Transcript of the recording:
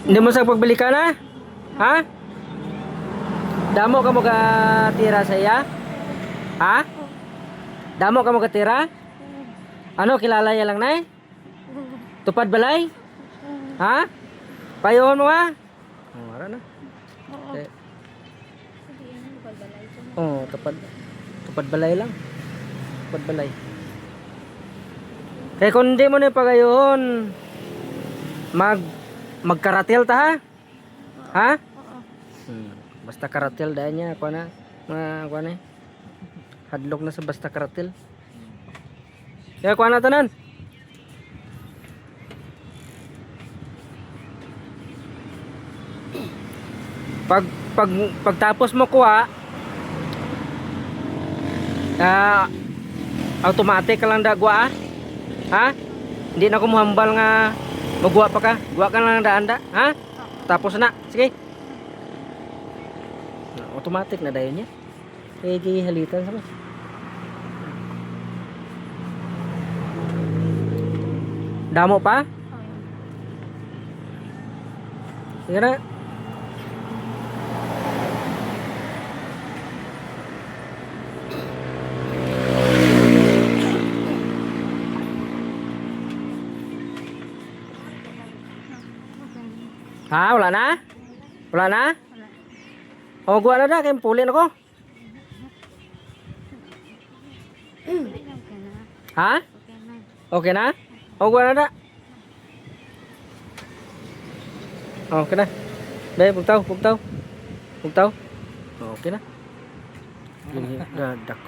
Hindi mo sa pagbili ka na? Ha? Damo ka mo ka tira sa iya? Ha? Damo ka mo ka tira? Ano, kilala niya lang na eh? Tupad balay? Ha? Payohon mo ha? Oh, ara na. Eh. Oh, tupad balay lang. Tupad balay. Kaya kung hindi mo na pagayon, magkaratil ta ha? Ha? Basta karatil dahil niya, kuha na. Kuha na eh. Hadlok na sa basta karatil. Kaya kuha na tanan. Pagtapos mo kuha, automatic ka lang dagwa ha? Hindi na ko muhambal nga magwa pa ka. Guwa ka lang daanda, ha? Tapos na. Sige. Automatic na dayon niya. Kaya halitan sama. Damo pa? Sige na. Ha, wala na? Wala na? O, guwa na na, kaya pulin ako. Ha? Okay na? O, guwa na na. Okay na. Dahil, bugtaw. Okay na. Dako.